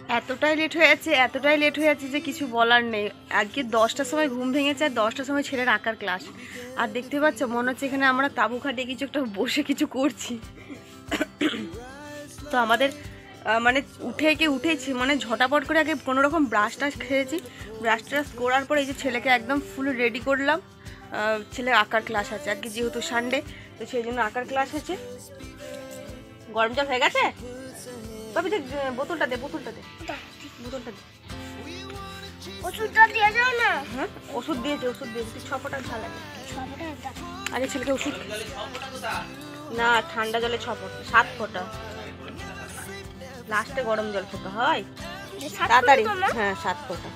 এতটাই লেট হয়ে যাচ্ছে যে কিছু বলার নেই। আজকে 10টার সময় ঘুম ভেঙেছে আর 10টার সময় ছেলের আঁকার ক্লাস। আর দেখতে পাচ্ছ মনে হচ্ছে এখানে আমরা তাঁবু খাটিয়ে কিছু একটা বসে কিছু করছি। তো আমাদের মানে উঠেছি মানে ঝটাপট করে আগে কোনোরকম ব্রাশ টাশ খেয়েছি। ব্রাশ টাশ করার পর এই যে ছেলেকে একদম ফুল রেডি করলাম। ছেলের আঁকার ক্লাস আছে আজকে, যেহেতু সানডে, তো সেই জন্য আঁকার ক্লাস আছে। গরম জল হয়ে গেছে তবে যে বোতলটা দে। ওষুধটা দিয়ে যাও না। হ্যাঁ ওষুধ দিয়েছে 6 ফোঁটা ঝাল লাগে। আগে ছেলেকে ওষুধ না, ঠান্ডা জলে 6 ফোঁটা 7 ফোঁটা, লাস্টে গরম জল ফোঁটা হয় তাড়াতাড়ি। হ্যাঁ 7 ফোঁটা।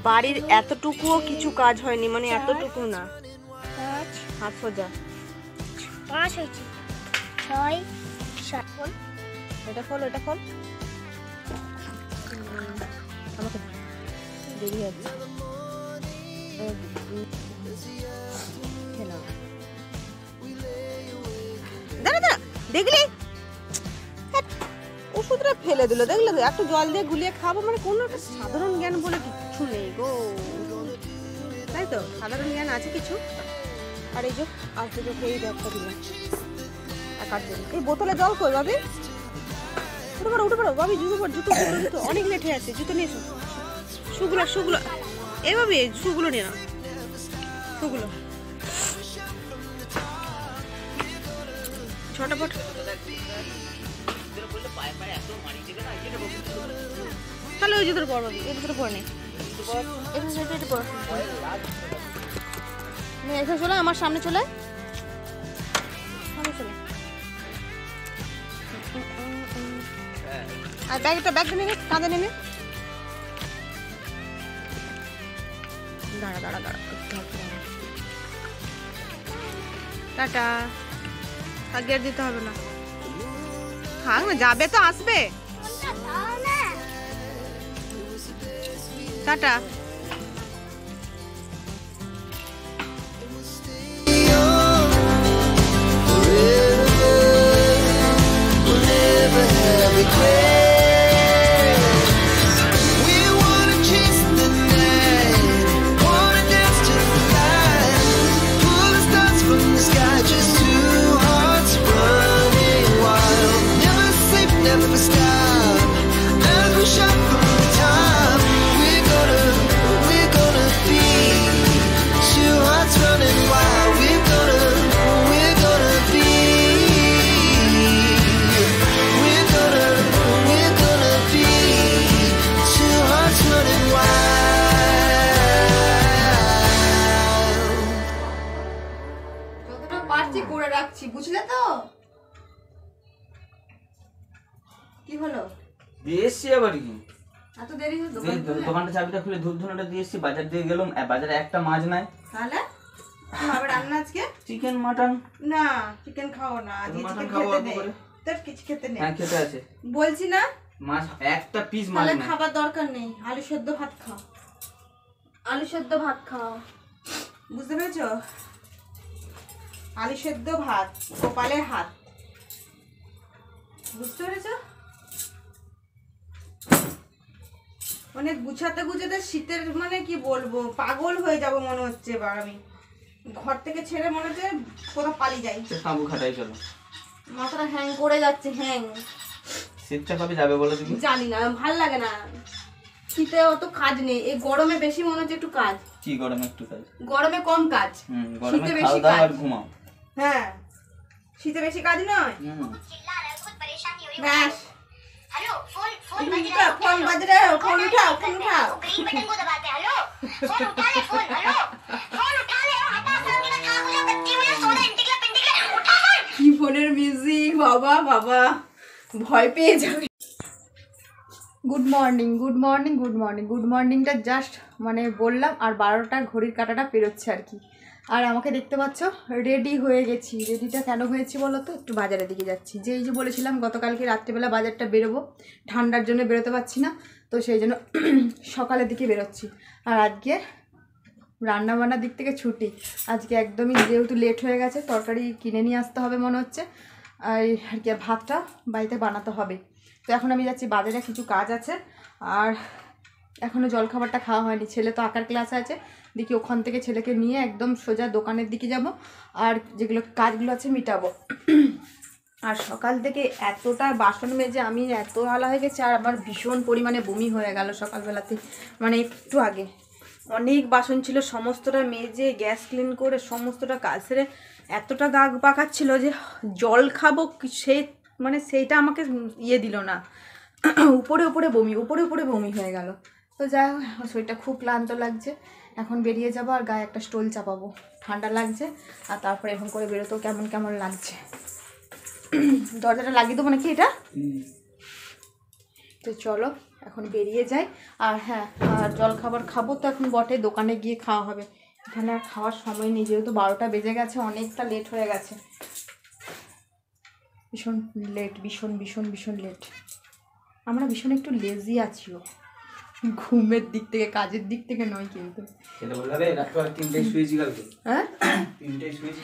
বাড়ির এতটুকুও কিছু কাজ হয়নি, মানে এতটুকু না। 5 সোজা 5 হয়েছে 6 7 ফোন। এটা খোল আমাকে দেরি আছে। দাঁড়া দেখলি ওষুধটা ফেলে দিল, দেখলে তো? একটু জল দিয়ে গুলিয়ে খাবো, মানে কোনো একটা সাধারণ জ্ঞান বলে কিচ্ছু নেই গো, তাই তো? সাধারণ জ্ঞান আছে কিছু? আর এই যে আজ থেকে খেয়েই একটা দিলাম একার জন্য। এই বোতলে জল কই ভাবি? উঠে পড়ো ভাবি, জুতো অনেক লেট হয়ে আছে, জুতো নিয়ে এসো। শুগুলো এ ভাবি শুগুলো নিয়ে নাও, শুগুলো ছটাপট। তাহলে ওই জুতোর পর ভাবি, এই জুতোর পর নেই, এখানে চলে আমার সামনে চলে আর ব্যাগটা নেবে কাঁধে নেমে। দাঁড়া টাটা। আর গেট দিতে হবে না, থাক না, যাবে তো আসবে। টাটা। করে রাখছি, বুঝলে তো? কি হলো? দিয়ে এসছি আবার কি? এত দেরি হলো? দোকানটা চাবিটা খুলে ধূপ ধুনোটা দিয়ে এসছি, বাজার দিয়ে গেলাম, বাজারে একটা মাছ নাই। তাহলে খাবে রান্না আজকে? Chicken mutton? না চিকেন খাও না, আজকে চিকেন খেতে নেই। তোর কিছু খেতে নেই? হ্যাঁ খেতে আছে বলছি না। মাছ একটা পিস মাছ তাহলে নাই। খাবার দরকার নেই, আলু সেদ্ধ ভাত খাও, বুঝতে পেরেছো? আলু সেদ্ধ ভাত, কপালের হাত, বুঝতে পেরেছো? মানে গুছাতে শীতের মানে কি বলবো, পাগল হয়ে যাব মনে হচ্ছে। এবার আমি ঘর থেকে ছেড়ে মনে হচ্ছে কোথাও পালিয়ে যাই। তাঁবু খাটাই চলো। মাথাটা হ্যাং করে যাচ্ছে, হ্যাং। শীতটা কবে যাবে বলো দেখি? জানি না, ভাল লাগে না শীতে, অত কাজ নেই। এই গরমে বেশি মনে হচ্ছে একটু কাজ। কি গরমে একটু কাজ? গরমে কম কাজ, শীতে বেশি কাজ। আর ঘুমাও। হ্যাঁ শীতে বেশি কাজ নয়। ব্যাস। हेलो फोन फोन बज रहा है, फोन उठाओ। ग्रीन बटन को दबाते हैं। हेलो फोन उठा ले, फोन हेलो फोन उठा ले, हटा सामने का खा मुझे बत्ती मुझे सोना इंटिकला उठा फोन। কি ফোনের মিউজিক, বাবা ভয় পেয়ে যাবে। গুড মর্নিংটা জাস্ট মানে বললাম, আর 12টা ঘড়ির কাঁটাটা পেরোচ্ছে আর কি। আর আমাকে দেখতে পাচ্ছ রেডি হয়ে গেছি। রেডিটা কেন হয়েছি বলো তো? একটু বাজারের দিকে যাচ্ছি। যে এই যে বলেছিলাম গতকালকে রাত্রিবেলা বাজারটা বেরোবো, ঠান্ডার জন্য বেরোতে পারছি না, তো সেই জন্য সকালের দিকে বেরোচ্ছি। আর আজকে রান্নাবান্নার দিক থেকে ছুটি আজকে একদমই, যেহেতু লেট হয়ে গেছে, তরকারি কিনে নিয়ে আসতে হবে মনে হচ্ছে। আর কি ভাতটা বাড়িতে বানাতে হবে। তো এখন আমি যাচ্ছি বাজারে, কিছু কাজ আছে। আর এখনও জলখাবারটা খাওয়া হয়নি, ছেলে তো আঁকার ক্লাস আছে, দেখি ওখান থেকে ছেলেকে নিয়ে একদম সোজা দোকানের দিকে যাব আর যেগুলো কাজগুলো আছে মিটাবো। আর সকাল থেকে এতটা বাসন মেজে আমি এত আলা হয়ে গেছে, আর আমার ভীষণ পরিমাণে বমি হয়ে গেল সকালবেলাতে, মানে একটু আগে। অনেক বাসন ছিল, সমস্তটা মেজে গ্যাস ক্লিন করে সমস্তটা কাজ সেরে এতটা গা পাকাচ্ছিল যে জল খাবো সে মানে সেইটা আমাকে দিল না। উপরে উপরে বমি হয়ে গেল। তো যাই হোক, শরীরটা খুব ক্লান্ত লাগছে, এখন বেরিয়ে যাবো আর গায়ে একটা স্টোল চাপাবো, ঠান্ডা লাগছে। আর তারপরে এখন করে বেরোতেও কেমন কেমন লাগছে। দরজাটা লাগিয়ে দেবো নাকি এটা? তো চলো এখন বেরিয়ে যাই। আর হ্যাঁ, আর জলখাবার খাবো তো এখন বটে, দোকানে গিয়ে খাওয়া হবে, এখানে আর খাওয়ার সময় নেই, যেহেতু 12টা বেজে গেছে, অনেকটা লেট হয়ে গেছে, ভীষণ লেট, ভীষণ লেট। আমরা ভীষণ একটু লেজি আছিও, ঘুমের দিক থেকে, কাজের দিক থেকে নয় কিন্তু।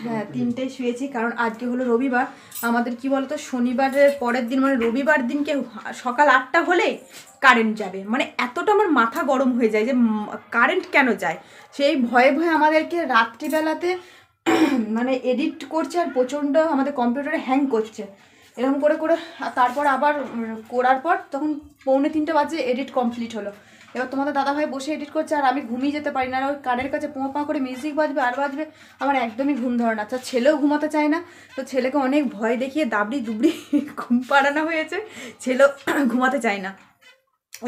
হ্যাঁ 3টায় শুয়েছি, কারণ আজকে হলো রবিবার। আমাদের কি বলতো, শনিবারের পরের দিন মানে রবিবার দিনকে সকাল 8টা হলেই কারেন্ট যাবে, মানে এতটা আমার মাথা গরম হয়ে যায় যে কারেন্ট কেন যায়। সেই ভয়ে ভয়ে আমাদেরকে রাত্রিবেলাতে মানে এডিট করছে, আর প্রচণ্ড আমাদের কম্পিউটারে হ্যাং করছে, এরকম করে করে। তারপর আবার করার পর তখন 2:45 বাজে এডিট কমপ্লিট হলো। এবার তোমাদের দাদাভাই বসে এডিট করছে, আর আমি ঘুমিয়ে যেতে পারি না, আর ওই কানের কাছে পোঁ করে মিউজিক বাজবে আর বাজবে, আমার একদমই ঘুম ধরে না। তো ছেলেও ঘুমাতে চায় না, তো ছেলেকে অনেক ভয় দেখিয়ে দাবড়ি দুবড়ি ঘুম পাড়ানো হয়েছে, ছেলেও ঘুমাতে চায় না।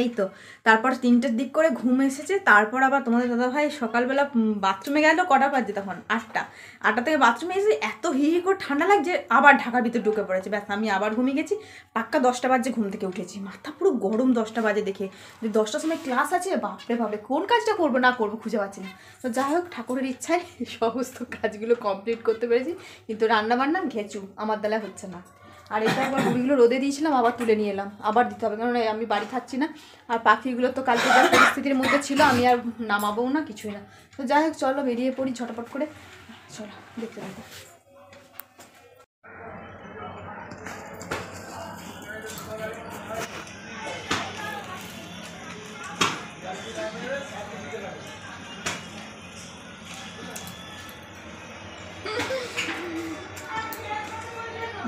এই তো তারপর 3টের দিক করে ঘুম এসেছে। তারপর আবার তোমাদের দাদাভাই সকালবেলা বাথরুমে গেল, কটা বাজে তখন 8টা থেকে বাথরুমে এসে এত হিড়ি করে ঠান্ডা লাগছে, আবার ঢাকার ভিতরে ঢুকে পড়েছে। ব্যাস আমি আবার ঘুমিয়ে গেছি, পাক্কা 10টা বাজে ঘুম থেকে উঠেছি, মাথা পুরো গরম 10টা বাজে দেখে যে 10টার সময় ক্লাস আছে, বাপরে বাপরে কোন কাজটা করবো না করবো খুঁজে পাচ্ছি না। তো যাই হোক, ঠাকুরের ইচ্ছায় সমস্ত কাজগুলো কমপ্লিট করতে পেরেছি, কিন্তু রান্নাবান্না ঘেঁচু আমার দ্বারা হচ্ছে না। আর এটা একবার মুড়িগুলো রোদে দিয়েছিলাম, আবার তুলে নিয়ে এলাম, আবার দিতে হবে, কারণ আমি বাড়ি থাকছি না। আর পাখিগুলো তো কালকে যা পরিস্থিতির মধ্যে ছিল, আমি আর নামাবও না, কিছুই না। তো যাই হোক, চলো বেরিয়ে পড়ি ঝটপট করে, চলো দেখতে থাকো।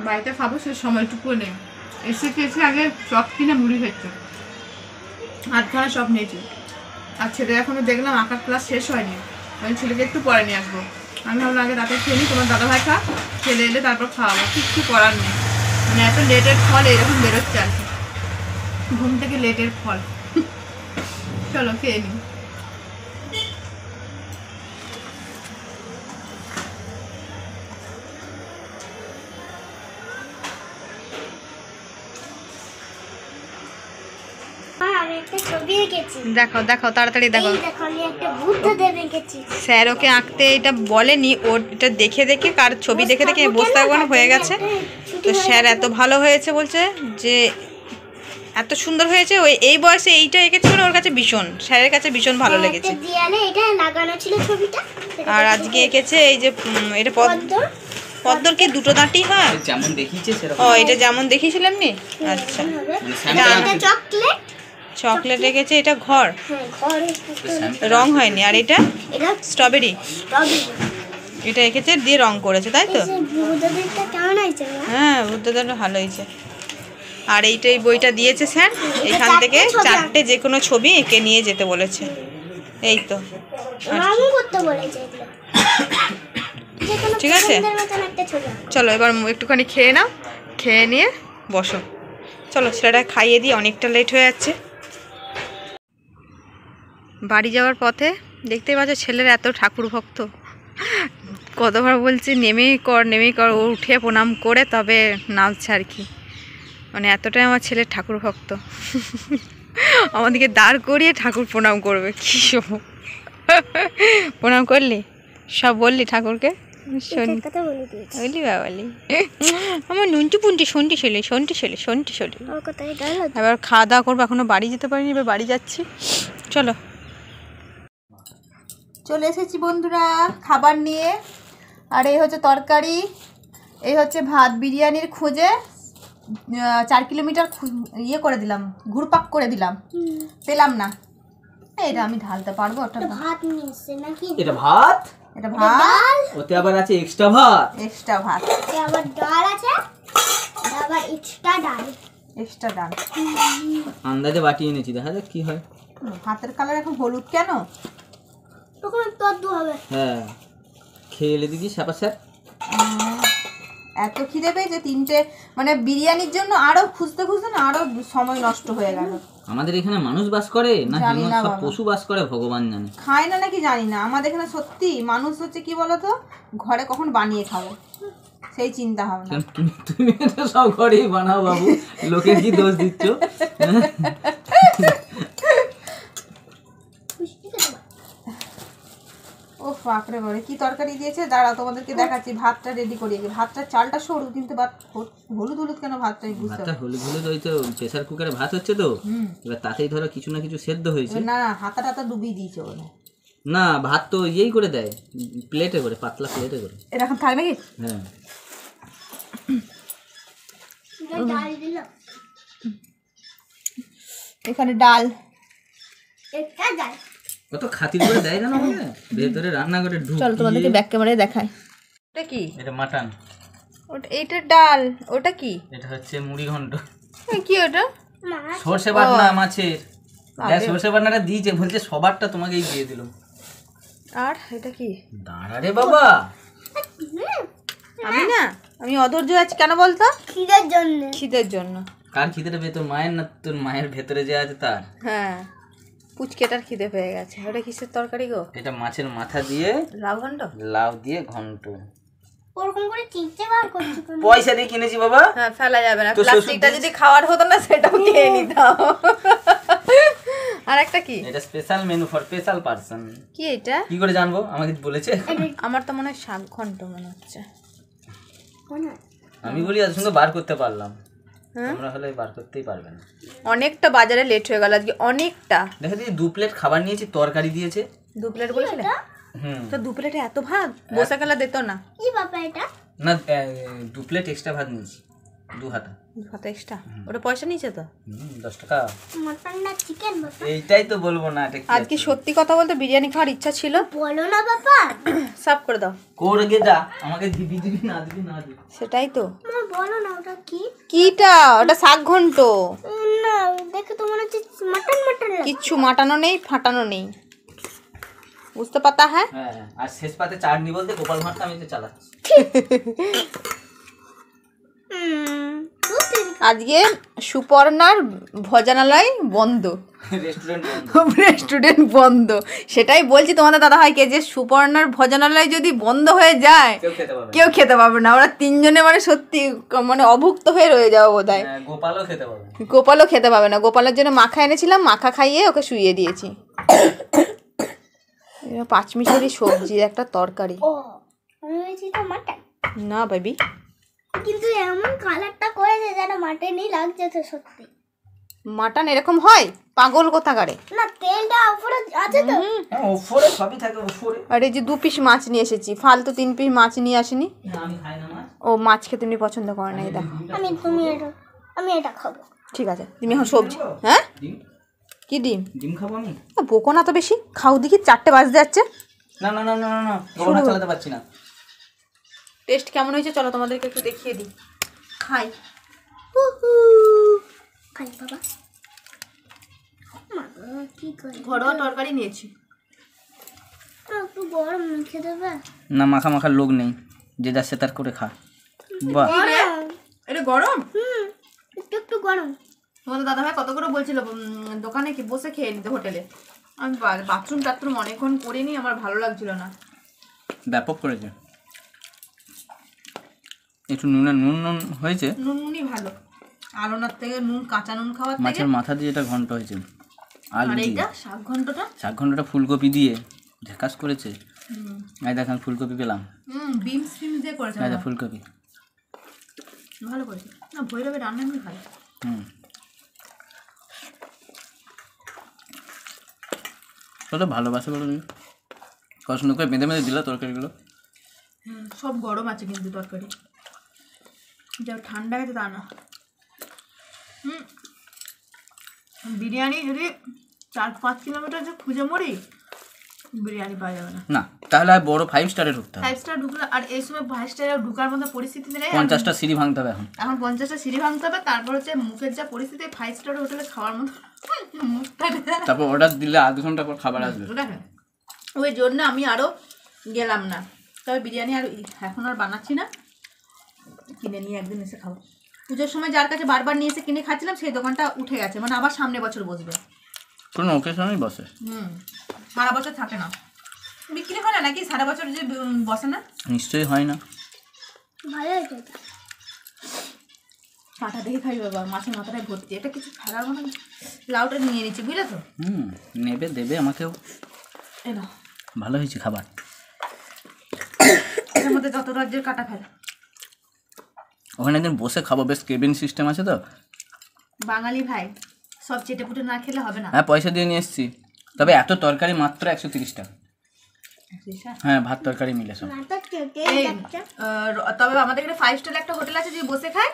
বাড়িতে খাবো সে সময়টুকু নেই, এসে খেয়েছি আগে চপ কিনে মুড়ি খেয়েছে, হাতখানা সব নিয়েছি। আর ছেলে এখনো দেখলাম আঁকার ক্লাস শেষ হয়নি, আমি ছেলেকে একটু পরে নিয়ে আসবো। আমি ভাবলাম আগে তাকে খেয়ে নিই, তোমার দাদাভাই খা, ছেলে এলে তারপর খাওয়াবো, কিচ্ছু করার নেই, মানে এত লেটের ফল এরকম বেরোচ্ছে আর কি, ঘুম থেকে লেটের ফল। চলো খেয়ে নিই। আমি একটা ছবি এঁকেছি, দেখো দেখো তাড়াতাড়ি দেখো। এই দেখো আমি একটা বুদ্ধদেব এঁকেছি। স্যার ওকে আঁকতে এটা বলেনি, ওটা দেখে দেখে কার ছবি দেখে দেখে বসতে হয়ে গেছে। তো স্যার এত ভালো হয়েছে বলছে যে এত সুন্দর হয়েছে, ওই এই বয়সে এইটা এঁকেছে মানে ওর কাছে ভীষণ, স্যারের কাছে ভীষণ ভালো লেগেছে। একটা দেয়ালে এটা লাগানো ছিল ছবিটা, আর আজকে এঁকেছে এই যে এটা পদ্মর কি দুটো দাঁতই হয় যেমন দেখিয়েছে সেরকম। ও এটা যেমন দেখিয়েছিলাম নি। আচ্ছা এটা চকলেট, চকলেট এঁকেছে, এটা ঘর, হ্যাঁ ঘরে রং হয়নি। আর এটা এটা স্ট্রবেরি, স্ট্রবেরি। এটা এঁকেছে দিয়ে রং করেছে, তাই তো? এই যে বুদ্ধদেবটা কেমন হয়েছে? হ্যাঁ বুদ্ধদেবটা ভালো হয়েছে। আর এই বইটা দিয়েছে স্যার, এখান থেকে 4টে যে কোনো ছবি এঁকে নিয়ে যেতে বলেছে। এই তো রং করতে বলেছে এগুলো, যে কোনো ঠিক আছে, পছন্দের মতন একটা ছবি আঁকো। চলো এবার একটুখানি খেয়ে নাও, খেয়ে নিয়ে বসো। চলো ছেলেটা খাইয়ে দিই, অনেকটা লেট হয়ে যাচ্ছে। বাড়ি যাওয়ার পথে দেখতেই পাচ্ছ ছেলের এত ঠাকুর ভক্ত, কতবার বলছি নেমেই কর, ও উঠে প্রণাম করে তবে নামছে আর কি, মানে এতটাই আমার ছেলের ঠাকুর ভক্ত। আমাদেরকে দাঁড় করিয়ে ঠাকুর প্রণাম করবে, কি প্রণাম করলি, সব বললি ঠাকুরকে? কথা বলে দিয়েছি বলি বাবালি, আমার নুনটু পুন্টি সন্টি ছেলে। ওর কথাই ডায়লগ। এবার খাওয়া দাওয়া করবো, এখনো বাড়ি যেতে পারিনি, এবার বাড়ি যাচ্ছি। চলো, চলে এসেছি বন্ধুরা খাবার নিয়ে। আর এই হচ্ছে তরকারি, এই হচ্ছে ভাত, বিরিয়ানির খোঁজে 4 কিলোমিটার ইয়ে করে দিলাম, ঘুরপাক করে দিলাম, পেলাম না। এটা আমি ঢালতে পারবো? ওটা ভাত নিয়ে এসছে নাকি? এটা ভাত, এটা ভাত, ডাল, ওতে আবার আছে এক্সট্রা ভাত। এক্সট্রা ভাত, এ আবার ডাল আছে, এটা আবার এক্সট্রা ডাল। এক্সট্রা ডাল। আন্দাজে বাটি এনেছি, দেখা যাক কি হয়। ভাতের কালার এখন হলুদ কেন? তখন তদ্দু হবে। হ্যাঁ, খেয়ে এলে দেখি স্যাপা স্যাপ। এত খিদে পেয়েছে, 3টে মানে বিরিয়ানির জন্য আরো খুঁজতে খুঁজতে না আরো সময় নষ্ট হয়ে গেল। আমাদের এখানে মানুষ বাস করে না জানি হিউম্যান না সব বাবা। পশু বাস করে ভগবান জানে। খায় না নাকি জানি না, আমাদের এখানে সত্যি মানুষ হচ্ছে কি বলতো, ঘরে কখন বানিয়ে খাবো সেই চিন্তা ভাবনা। কেন তুমি এটা সব ঘরেই বানাও বাবু, লোকের কি দোষ দিচ্ছ? ও বাপরে বাপরে কি তরকারি দিয়েছে, দাঁড়াও তোমাদেরকে দেখাচ্ছি। ভাতটা রেডি করি আগে। ভাতটা চালটা সরু কিন্তু হলুদ হলুদ কেন ভাতটা আমি বুঝতে ভাতটা হলুদ হলুদ হয়েছে, প্রেসার কুকারে ভাত হচ্ছে তো, এবার তাতেই ধরো কিছু না কিছু সেদ্ধ হয়েছে। না না, হাতা টাতা ডুবিয়ে দিয়েছে ওখানে। না, ভাত তো ইয়েই করে দেয়, প্লেটে করে, পাতলা প্লেটে করে। এরকম থাক নাকি? হ্যাঁ, ডাল দিল, এখানে ডাল, একটা ডাল। কত খাতির করে দেয় জানো আমাকে, ভেতরে রান্নাঘরে চলো তোমাদেরকে ঢুকিয়ে। ব্যাক ক্যামেরায় দেখাই। ওটা কি? এটা মাটন, ওটা এইটা ডাল, ওটা কি? এটা হচ্ছে মুড়ি ঘন্ট। কি ওটা? মাছ, সর্ষে বাটনা মাছের, আরে। সর্ষে বাটনাটা দিয়েছে, বলছে সবারটা তোমাকেই দিয়ে দিলাম। আর এটা কি? দাঁড়া রে বাবা, আমি না, আমি অধৈর্য আছি কেন বলতো? খিদের জন্য। খিদের জন্য। কার খিদেটা পেয়ে, তোর মায়ের না তোর মায়ের ভেতরে যে আছে তার? হ্যাঁ, পুচকেটার খিদে পেয়ে গেছে। ওটা কিসের তরকারি গো? এটা মাছের মাথা দিয়ে লাউ ঘন্ট? লাউ দিয়ে ঘন্ট। ওরকম করে চিনতে বার করছি কেন? পয়সা দিয়ে কিনেছি বাবা। হ্যাঁ, ফেলা যাবে না। তো শ্বশুর প্লাস্টিকটা দিয়েছে। যদি খাওয়ার হতো না সেটাও খেয়ে নিতাম। আর একটা কি? এটা special menu for special person. কি এটা? কি করে জানবো, আমাকে বলেছে। আমার তো মনে হয় শাক ঘন্ট মনে হচ্ছে। আমি বলি এত সুন্দর বার করতে পারলাম, হ্যাঁ? তোমরা হলে বার করতেই পারবে না। অনেকটা বাজারে লেট হয়ে গেল আজকে, অনেকটা। দেখো দিদি, 2 প্লেট খাবার নিয়েছি, তরকারি দিয়েছে। 2 প্লেট বলেছিলে? হুম, তো 2 প্লেটে এত ভাত বসে গেলে দিত না? কি বাবা এটা? না 2 প্লেট এক্সট্রা ভাত নিয়েছি, 2 হাতা। ভাত এক্সট্রা? ওটা পয়সা নিয়েছে তো? 10 টাকা। মটন না চিকেন বাবা? এইটাই তো বলবো না, এটা কি আজকে সত্যি কথা বলতে বিরিয়ানি খাওয়ার ইচ্ছা ছিল। বলো না বাবা। সাফ করে দাও। করে গে যা, আমাকে দিবি দিবি না দিবি না দিবি। সেটাই তো। মা বলো না ওটা কি? কিটা? ওটা শাক ঘন্ট। না দেখে তো মনে হচ্ছে মটন মটন লাগে। কিচ্ছু মাটানো নেই, ফাটানো নেই, বুঝতে পাতা হ্যাঁ? হ্যাঁ, আর শেষ পাতে চাটনি বলতে গোপাল ভাঁড়টা আমি তো চালাচ্ছি। আজকে সুপর্ণার ভোজনালয় বন্ধ, রেস্টুরেন্ট রেস্টুরেন্ট বন্ধ। সেটাই বলছি তোমাদের দাদা ভাইকে যে সুপর্ণার ভোজনালয় যদি বন্ধ হয়ে যায় কেউ খেতে পাবে না। কেউ খেতে পারবে না। ওরা 3 জনে মানে সত্যি মানে অভুক্ত হয়ে রয়ে যাবো বোধ হয়। হ্যাঁ, গোপালও খেতে পাবে না। গোপালও খেতে পাবে না। গোপালের জন্য মাখা এনেছিলাম, মাখা খাইয়ে ওকে শুইয়ে দিয়েছি। 5 মিশরি সবজি একটা তরকারি। ও আমি বলছি তো মটন, না বেবি, কিন্তু এমন কালারটা করেছে যেন মটনই লাগছে তো সত্যি। মাটন এরকম হয়? পাগল কোথাকারে। না তেলটা উপরে আছে তো। হ্যাঁ, ওপরে সবই থাকে ওপরে। আর এই যে 2 পিস মাছ নিয়ে এসেছি, ফালতু 3 পিস মাছ নিয়ে আসিনি। না, আমি খাই না মাছ। ও মাছ খেতে এমনি পছন্দ করে না, এই দেখো। আমি এটা খাবো। ঠিক আছে, তুমি এখন সবজি। হ্যাঁ, ডিম কি ডিম? ডিম খাবো আমি। বোকো না তো বেশি, খাও দেখি। 4টে বাজতে যাচ্ছে। না না না না না না, গোপাল ভাঁড় চালাতে পারছি না। টেস্ট কেমন হয়েছে চলো তোমাদেরকে একটু দেখিয়ে দিই। খাই। খাই বাবা। মা কি করে? ঘরোয়া তরকারি নিয়েছি। একটু গরম মেখে দেবে? না, মাখা মাখার লোক নেই, যে যাচ্ছে তার করে খা। বাহ, এটা গরম? একটু একটু গরম। তোমাদের দাদা ভাই কত করে বলছিল দোকানে কি বসে খেয়ে নিতে হোটেলে। আমি বাথরুম টাথরুম অনেকক্ষণ করিনি, আমার ভালো লাগছিল না। ব্যাপক করেছে। একটু নুন নুন হয়েছে। নুনই ভালো, আলোনার থেকে নুন, কাঁচা নুন খাওয়ার থেকে। মাছের মাথা দিয়ে এটা ঘন্ট হয়েছে, আলু আর দিয়ে। এইটা শাক ঘন্টটা, শাক ঘন্টটা ফুলকপি দিয়ে ঝাকাস করেছে। এই দেখেন ফুলকপি পেলাম, বিমস ফিমস দিয়ে করেছে। এই দেখ ফুলকপি। ভালো করেছে না, ভৈরবের রান্না এমনি ভালো। কত ভালোবাসে বলো তুমি, পছন্দ করে বেঁধে বেঁধে দিলা তরকারিগুলো। সব গরম আছে কিন্তু তরকারি, যা ঠান্ডা গেছে তা না। বিরিয়ানি যদি 4-5 কিলোমিটার যে খুঁজে মরি, বিরিয়ানি পাওয়া যাবে না। না, তাহলে আর বড় 5 স্টারে ঢুকতে হবে। 5 স্টার ঢুকলে, আর এই সময় 5 স্টারে ঢুকার মতো পরিস্থিতি নেই। 50টা সিঁড়ি ভাঙতে হবে এখন। 50টা সিঁড়ি ভাঙতে হবে। তারপর হচ্ছে মুখের যা পরিস্থিতি, 5 স্টার হোটেলে খাওয়ার মতো তারপর অর্ডার দিলে আধ ঘন্টা পর খাবার আসবে। ওই জন্য আমি আরও গেলাম না। তবে বিরিয়ানি আর এখন আর বানাচ্ছি না, কিনে নিয়ে একদিন এসে খাবো। পুজোর সময় যার কাছে বারবার নিয়ে এসে কিনে খাচ্ছিলাম, সেই দোকানটা উঠে গেছে, মানে আবার সামনে বছর বসবে। কোনো ওকেশনই বসে, সারা বছর থাকে না, বিক্রি হয় না নাকি সারা বছর যে বসে না? নিশ্চয়ই হয় না। ভালো হয়েছে কাটা দেখে খাই বাবা, মাছের মাথাটায় ভর্তি। এটা কিছু ফেলার মতো, লাউটা নিয়ে নিচ্ছি, বুঝলে তো? নেবে, দেবে আমাকেও। না, ভালো হয়েছে খাবার। এর মধ্যে যত রাজ্যের কাটা ফেলা। ওখানে একদিন বসে খাবো, বেশ কেবিন সিস্টেম আছে তো। বাঙালি ভাই, সব চেটে পুটে না খেলে হবে না। হ্যাঁ, পয়সা দিয়ে নিয়ে এসেছি। তবে এত তরকারি মাত্র 130 টাকা। হ্যাঁ, ভাত তরকারি মিলে সব। তবে আমাদের এখানে 5 স্টার একটা হোটেল আছে, যে বসে খায়,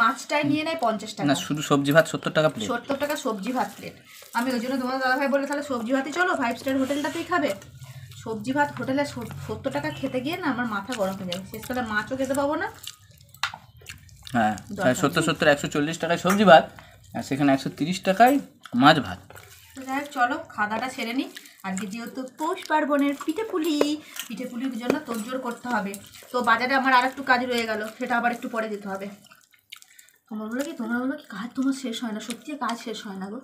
মাছটাই নিয়ে নেয় 50 টাকা। না, শুধু সবজি ভাত 70 টাকা প্লেট। 70 টাকা সবজি ভাত প্লেট। আমি ওই জন্য তোমার দাদাভাই বলে, তাহলে সবজি ভাতই চলো, 5 স্টার হোটেলটাতেই খাবে। সবজি ভাত হোটেলে 70 টাকা খেতে গিয়ে না আমার মাথা গরম হয়ে যায়। শেষকালে মাছও খেতে পাবো না। হ্যাঁ, 70 140 টাকায় সবজি ভাত, আর সেখানে 130 টাকায় মাছ ভাত। যাই হোক, চলো খাওয়াটা সেরে নিই। আজকে যেহেতু পৌষ পার্বণের পিঠেপুলির জন্য তোড়জোড় করতে হবে। তো বাজারে আমার আর একটু কাজ রয়ে গেল, সেটা আবার একটু পরে যেতে হবে। তোমরা বলো কি কাজ তোমার শেষ হয় না? সত্যি কাজ শেষ হয় না গো।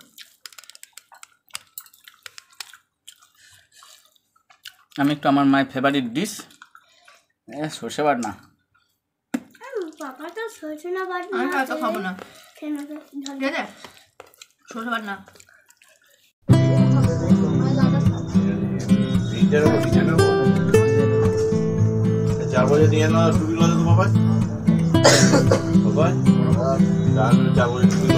আমি একটু আমার মায়ের ফেভারিট ডিশ সর্ষে বাটনা। পাপা তো সরষে না বাটনা আমি হয়তো খাবো না, কেন ঠিক আছে? সরষে বাটনা চারবো দিয়ে না টুপি লাগে তো বাবা বাবা চারবো টুপি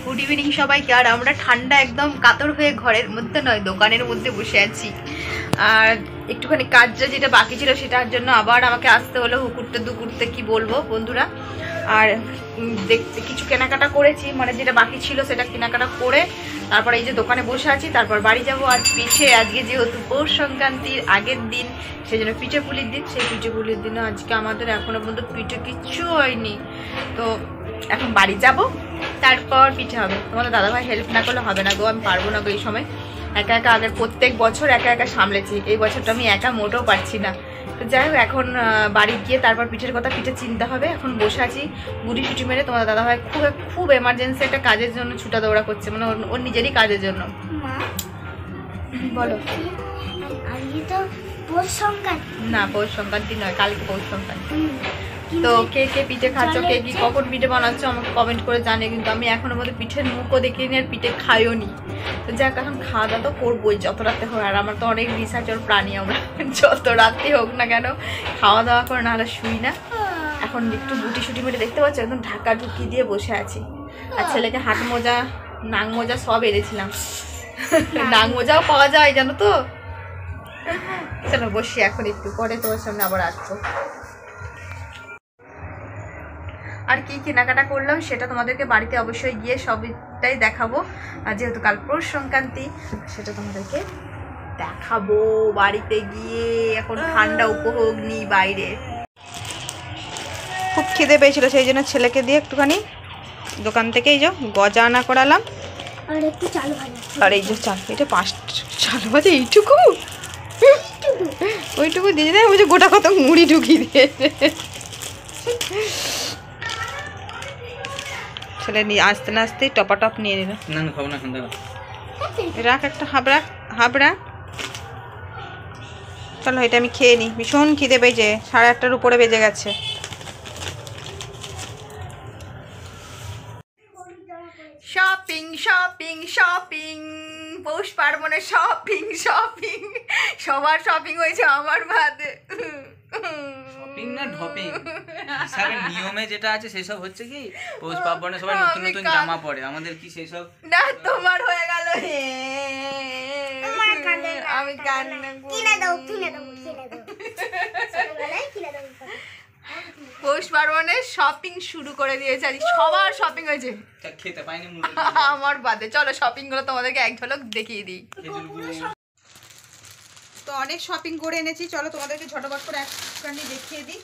গুড ইভিনিং সবাইকে। আর আমরা ঠান্ডা একদম কাতর হয়ে ঘরের মধ্যে নয়, দোকানের মধ্যে বসে আছি। আর একটুখানি কাজটা যেটা বাকি ছিল সেটার জন্য আবার আমাকে আসতে হলো হুকুরতে দুকুরতে, কি বলবো বন্ধুরা। আর দেখতে কিছু কেনাকাটা করেছি, মানে যেটা বাকি ছিল সেটা কেনাকাটা করে তারপর এই যে দোকানে বসে আছি। তারপর বাড়ি যাব। আর পিঠে আজকে যেহেতু পৌষ সংক্রান্তির আগের দিন, সেই জন্য পিঠে পুলির দিন। সেই পিঠে পুলির দিনও আজকে আমাদের এখনো পর্যন্ত পিঠে কিচ্ছু হয়নি। তো এখন বাড়ি যাব, তারপর পিঠে হবে। তোমাদের দাদাভাই হেল্প না করলে হবে না গো, আমি পারবো না গো এই সময়। একা একা আগের প্রত্যেক বছর একা একা সামলেছি, এই বছরটা আমি একা মোটেও পারছি না। তো যাই হোক, এখন বাড়ি গিয়ে তারপর পিঠের কথা, পিঠে চিনতে হবে। এখন বসে আছি গুটি সুটি মেরে। তোমাদের দাদাভাই খুব এমার্জেন্সি একটা কাজের জন্য ছুটা দৌড়া করছে, মানে ওর নিজেরই কাজের জন্য। বলো। আজকে তো পৌষ সংক্রান্তি। না, পৌষ সংক্রান্তি নয়, কালকে পৌষ সংক্রান্তি। তো কে কে পিঠে খাচ্ছ, কে কি কখন পিঠে বানাচ্ছ আমাকে কমেন্ট করে জানে। কিন্তু আমি এখনো মধ্যে পিঠের মুখও দেখিনি আর পিঠে খাইও নি। তো যাক, এখন খাওয়া দাওয়া তো করবোই যত রাতে হয়। আর আমার তো অনেক রিসার্চের প্রাণী আমরা, যত রাতে হোক না কেন খাওয়া দাওয়া করে, নাহলে শুই না। এখন একটু গুটি সুটি মেরে দেখতে পাচ্ছ, একদম ঢাকা ঢুকি দিয়ে বসে আছি। আর ছেলেকে হাত মোজা, নাং মোজা সব এনেছিলাম। নাং মোজাও পাওয়া যায় জানো তো। চলো বসি, এখন একটু পরে তোমার সামনে আবার আসবো। আর কি কেনাকাটা করলাম সেটা তোমাদেরকে বাড়িতে অবশ্যই গিয়ে সবটাই দেখাবো। আর যেহেতু কাল পৌষ সংক্রান্তি, সেটা তোমাদেরকে দেখাবো বাড়িতে গিয়ে। এখন ঠান্ডা উপভোগ নি বাইরে। খুব খিদে পেয়েছিল, সেই জন্য ছেলেকে দিয়ে একটুখানি দোকান থেকে এই যে গজা আনা করালাম। আর একটু চাল ভাজা। আর এই যে চাল, এটা 5 চাল ভাজা এইটুকু, ওইটুকু দিয়ে দেয়। বলছে গোটা কত মুড়ি ঢুকিয়ে দিয়েছে। ছেলে নিয়ে আসতে না আসতেই টপাটপ নিয়ে নিল। না না খাবো না এখন দাঁড়া। রাখ একটা হাবড়া। চলো এটা আমি খেয়ে নিই, ভীষণ খিদে পেয়েছে, 8:30টার উপরে বেজে গেছে। শপিং শপিং শপিং, পৌষ পার্বণে শপিং শপিং, সবার শপিং হয়েছে, আমার বাদে। শপিং না ঢপিং, হিসাবের নিয়মে যেটা আছে সেসব হচ্ছে কি পৌষ পার্বণে সবাই নতুন নতুন জামা পরে, আমাদের কি সেসব না তোমার হয়ে গেল। আমি কান্না কিনে দাও ছোটবেলায় কিনে দাও। পৌষ পার্বণে শপিং শুরু করে দিয়েছে, আজ সবার শপিং হয়েছে, খেতে পাইনি আমার বাদে। চলো শপিং গুলো তোমাদেরকে এক ঝলক দেখিয়ে দিই। তো অনেক শপিং করে এনেছি, চলো তোমাদেরকে ঝটপট করে একটুখানি দেখিয়ে দিই।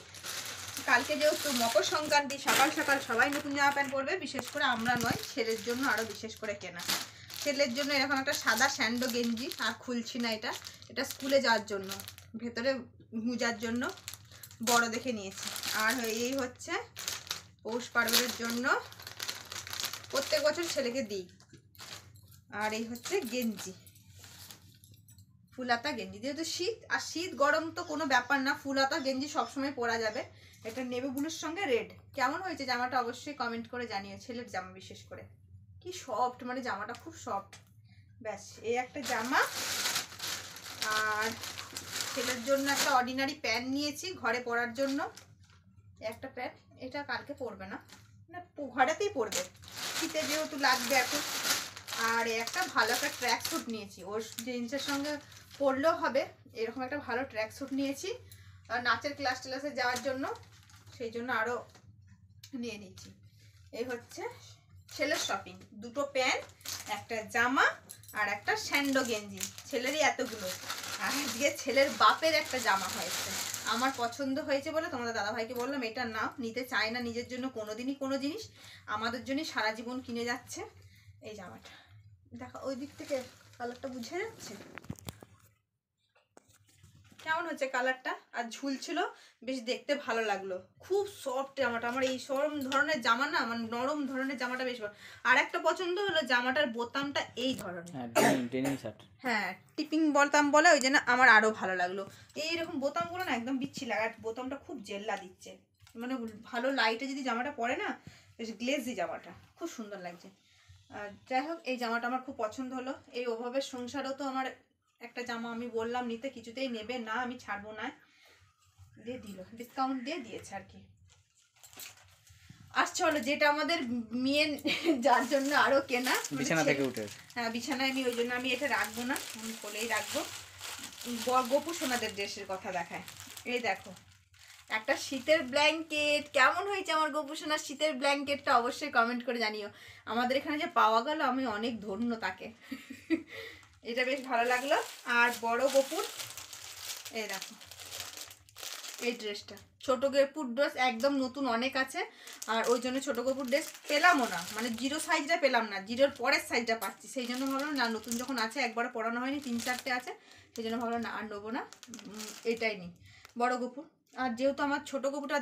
কালকে যেহেতু মকর সংক্রান্তি, সকাল সকাল সবাই নতুন জামা প্যান্ট পরবে, বিশেষ করে আমরা নয়, ছেলের জন্য আরও বিশেষ করে কেনা। ছেলের জন্য এরকম একটা সাদা স্যান্ডো গেঞ্জি, আর খুলছি না, এটা স্কুলে যাওয়ার জন্য, ভেতরে মুজার জন্য বড় দেখে নিয়েছি। আর এই হচ্ছে পৌষ পার্বণের জন্য প্রত্যেক বছর ছেলেকে দিই। আর এই হচ্ছে গেঞ্জি, ফুলাতা গেঞ্জি, যেহেতু শীত, আর শীত গরম তো কোনো ব্যাপার না, ফুলাতা গেঞ্জি সবসময় পরা যাবে। এটা নেভি ব্লুর সঙ্গে রেড। কেমন হয়েছে জামাটা অবশ্যই কমেন্ট করে জানিও, ছেলের জামা বিশেষ করে। কি সফট, মানে জামাটা খুব সফট। ব্যাস এই একটা জামা। আর ছেলের জন্য একটা অর্ডিনারি প্যান্ট নিয়েছি ঘরে পরার জন্য, একটা প্যান্ট, এটা কালকে পরবে না, ঘরেতেই পরবে, শীতে যেহেতু লাগবে এখন। আর একটা ভালো একটা ট্র্যাক স্যুট নিয়েছি, ওর জিন্সের সঙ্গে পরলেও হবে, এরকম একটা ভালো ট্র্যাক স্যুট নিয়েছি নাচের ক্লাসে যাওয়ার জন্য, সেই জন্য আরও নিয়ে নিচ্ছি। এই হচ্ছে ছেলের শপিং, দুটো প্যান্ট, একটা জামা আর একটা স্যান্ডো গেঞ্জি, ছেলেরই এতগুলো। আর আজকে ছেলের বাপের একটা জামা হয়েছে, আমার পছন্দ হয়েছে বলে তোমাদের দাদাভাইকে বললাম এটা নাও, নিতে চায় না নিজের জন্য কোনোদিনই কোনো জিনিস, আমাদের জন্যই সারা জীবন কিনে যাচ্ছে এই জামাটা। দেখো ওই দিক থেকে কালারটা বুঝে যাচ্ছে কেমন হচ্ছে কালারটা, আর ঝুলছিল, বেশ দেখতে ভালো লাগলো, খুব সফট জামাটা। আমার এই সরম ধরনের জামা না, আমার নরম ধরনের জামাটা বেশ ভালো। আর একটা পছন্দ হলো জামাটার বোতামটা এই ধরনের, হ্যাঁ টিপিং বোতাম বলে, ওই জন্য আমার আরো ভালো লাগলো। এইরকম বোতামগুলো না একদম বিচ্ছি লাগে, আর বোতামটা খুব জেল্লা দিচ্ছে, মানে ভালো লাইটে যদি জামাটা পরে না, বেশ গ্লেজি জামাটা খুব সুন্দর লাগছে। যাই হোক এই জামাটা আমার খুব পছন্দ হলো। এই অভাবের সংসারেও তো আমার একটা জামা আমি বললাম নিতে, কিছুতেই নেবে না, আমি ছাড়বো না, দিয়ে দিল, ডিসকাউন্ট দিয়ে দিয়েছে আর কি। আর চলো যেটা আমাদের মেয়ে যার জন্য আরো কেনা, বিছানা থেকে উঠে, হ্যাঁ বিছানায় আমি, ওই জন্য আমি এটা রাখবো না, আমি কোলেই রাখবো। গপু সোনাদের ড্রেসের কথা দেখায়, এই দেখো একটা শীতের ব্ল্যাঙ্কেট, কেমন হয়েছে আমার গপু সোনার শীতের ব্ল্যাঙ্কেটটা অবশ্যই কমেন্ট করে জানিও। আমাদের এখানে যে পাওয়া গেল, আমি অনেক ধন্য তাকে, এটা বেশ ভালো লাগলো। আর বড় গপুর এই দেখো এই ড্রেসটা, ছোট গপুর ড্রেস একদম নতুন অনেক আছে, আর ওই জন্য ছোট গপুর ড্রেস পেলামও না, মানে জিরো সাইজটা পেলাম না, জিরোর পরের সাইজটা পাচ্ছি, সেই জন্য ভাবলাম না, নতুন যখন আছে, একবার পরানো হয়নি, 3-4টে আছে, সেই জন্য ভাবলাম না আর নেবো না, এটাই নিই বড় গপুর। আর যেহেতু আমার ছোট গপুরটা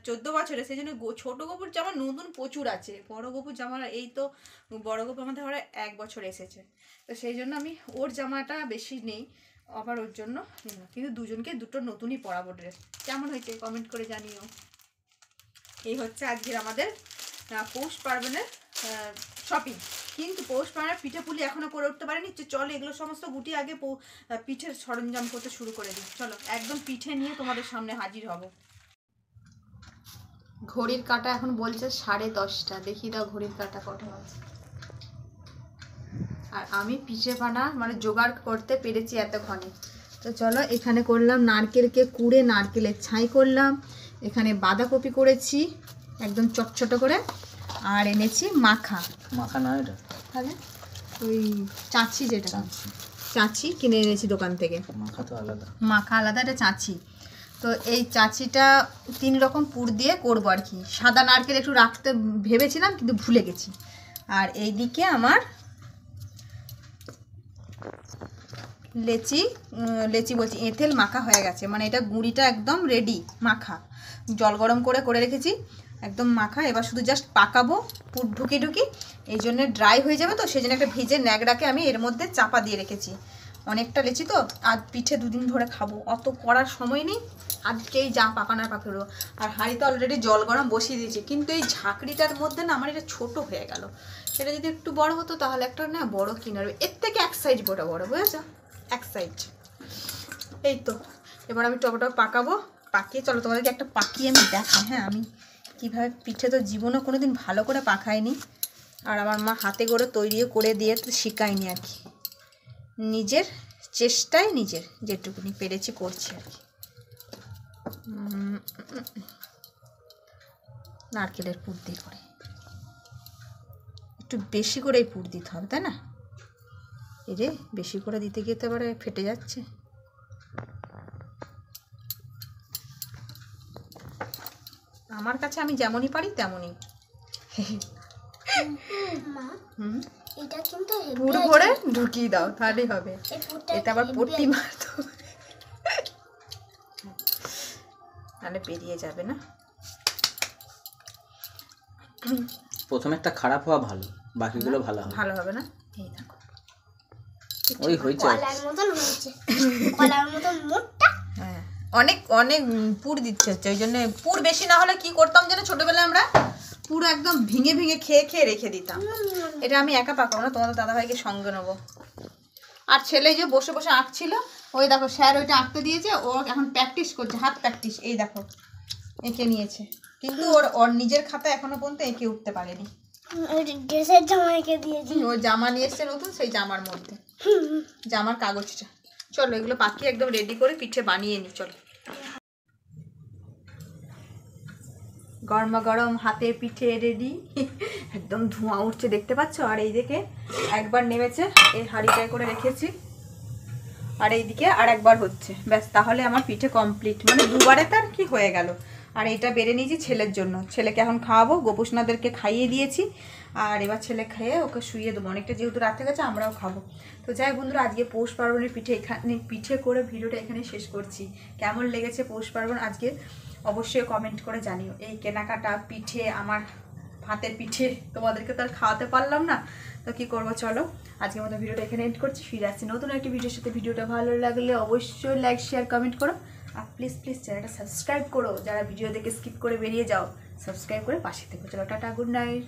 14 বছরে, সেই জন্য ছোট গপুর জামা নতুন প্রচুর আছে, বড় গপুর জামা এই তো বড় গপুর আমাদের ঘরে 1 বছর এসেছে, তো সেই জন্য আমি ওর জামাটা বেশি নেই, আবার ওর জন্য কিন্তু দুজনকে দুটো নতুনই পরাবো ড্রেস। কেমন হয়েছে কমেন্ট করে জানিও। এই হচ্ছে আজকের আমাদের পৌষ পার্বণের শপিং। কিন্তু পৌষ পার্বণের পিঠে পুলি এখনো করে উঠতে পারিনি, চলো এগুলো সমস্ত গুটি আগে পিঠের সরঞ্জাম করতে শুরু করে দিই। চলো একদম পিঠে নিয়ে তোমাদের সামনে হাজির হব। ঘড়ির কাঁটা এখন বলছে 10:30, দেখি দাও ঘড়ির কাঁটা কটা আছে। আর আমি পিঠে বানা মানে জোগাড় করতে পেরেছি এতক্ষণে। তো চলো এখানে করলাম নারকেলকে কুড়ে নারকেলের ছাই করলাম, এখানে বাঁধাকপি করেছি একদম চটচট করে, আর এনেছি মাখা না এটা তাহলে ওই চাঁচি, যেটা চাঁচি কিনে এনেছি দোকান থেকে, মাখা তো আলাদা, মাখা আলাদা, এটা চাঁচি। তো এই চাঁচিটা 3 রকম পুর দিয়ে করবো আর কি, সাদা নারকেল একটু রাখতে ভেবেছিলাম কিন্তু ভুলে গেছি। আর এইদিকে আমার লেচি বলছি এঁথেল মাখা হয়ে গেছে, মানে এটা গুঁড়িটা একদম রেডি মাখা, জল গরম করে রেখেছি একদম মাখা। এবার শুধু জাস্ট পাকাবো পুর ঢুকি এই জন্য ড্রাই হয়ে যাবে তো, সেই জন্য একটা ভিজে ন্যাকড়াকে আমি এর মধ্যে চাপা দিয়ে রেখেছি। অনেকটা লেচি তো, আর পিঠে 2 দিন ধরে খাবো, অত করার সময় নেই, আজকেই যা পাকানোর পাকাবো। আর হাঁড়িতে অলরেডি জল গরম বসিয়ে দিয়েছি, কিন্তু এই ঝাঁকড়িটার মধ্যে না আমার এটা ছোট হয়ে গেল। এটা যদি একটু বড় হতো তাহলে একটা না বড় কিনার, এর থেকে 1 সাইজ বড় বুঝেছো, 1 সাইজ। এই তো এবার আমি টপটা পাকাবো, পাকিয়ে চলো তোমাদেরকে একটা পাকিয়ে আমি দেখাই। হ্যাঁ, আমি কীভাবে পিঠে তো জীবনও কোনো দিন ভালো করে পাকাইনি, আর আমার মা হাতে করে তৈরিও করে দিয়ে তো শেখায়নি আর কি, নিজের চেষ্টায় নিজের যেটুকুনি পেরেছি করছি আর কি। নারকেলের পুর দিয়ে করে একটু বেশি করেই পুর দিতে হবে, তাই না? এই যে বেশি করে দিতে গিয়ে তো এবারে ফেটে যাচ্ছে। আমার কাছে আমি যেমনই পারি তেমনই। মা এটা কিন্তু পুর করে ঢুকিয়ে দাও তাহলেই হবে। এটা আবার পট্টি মারতে হবে, তাহলে বেরিয়ে যাবে না। প্রথমে একটা খারাপ হওয়া ভালো, বাকিগুলো ভালো হবে। ভালো হবে না, এই দেখো ওই হয়েছে। কলার মতন হয়েছে, কলার মতন মোটা। হ্যাঁ, অনেক অনেক পুর দিচ্ছে হচ্ছে, ওই জন্য পুর বেশি না হলে কি করতাম যেন ছোটবেলায় আমরা পুরো একদম ভেঙে খেয়ে রেখে দিতাম। এটা আমি একা পাকাবো না, তোমাদের দাদাভাইকে সঙ্গে নেবো। আর ছেলে যে বসে বসে আঁকছিল, ওই দেখো স্যার ওইটা আঁকতে দিয়েছে, ও এখন প্র্যাকটিস করছে, হাত প্র্যাকটিস। এই দেখো এঁকে নিয়েছে, কিন্তু ওর নিজের খাতা এখনো পর্যন্ত এঁকে উঠতে পারেনি। ড্রেসের জামা এঁকে দিয়েছি, ও জামা নিয়ে এসছে নতুন, সেই জামার মধ্যে জামার কাগজটা। চলো এগুলো পাকিয়ে একদম রেডি করে পিঠে বানিয়ে নিই। চলো, গরমা গরম হাতে পিঠে রেডি, একদম ধোঁয়া উঠছে দেখতে পাচ্ছ। আর এই দিকে একবার নেমেছে, এই হাঁড়িটায় করে রেখেছি, আর এইদিকে আর একবার হচ্ছে, ব্যাস তাহলে আমার পিঠে কমপ্লিট। মানে দুবারে তার কি হয়ে গেল। আর এইটা বেড়ে নিয়েছি ছেলের জন্য, ছেলেকে এখন খাওয়াবো, গোপুসনাদেরকে খাইয়ে দিয়েছি, আর এবার ছেলে খেয়ে ওকে শুইয়ে দেবো, অনেকটা যেহেতু রাতে গেছে আমরাও খাবো। তো যাই বন্ধুরা, আজকে পৌষ পার্বণের পিঠে করে ভিডিওটা এখানে শেষ করছি। কেমন লেগেছে পৌষ পার্বণ আজকে অবশ্যই কমেন্ট করে জানিও। এই কেনাকাটা পিঠে, আমার হাতের পিঠে তোমাদেরকে তো আর খাওয়াতে পারলাম না, তো কি করবো। চলো আজকের মতো ভিডিওটা এখানে এন্ড করছি, ফিরে আসছি নতুন একটি ভিডিওর সাথে। ভিডিওটা ভালো লাগলে অবশ্যই লাইক শেয়ার কমেন্ট করো, আর প্লিজ চ্যানেলটা সাবস্ক্রাইব করো। যারা ভিডিও দেখে স্কিপ করে বেরিয়ে যাও, সাবস্ক্রাইব করে পাশে থেকো। চলো টাটা, গুড নাইট।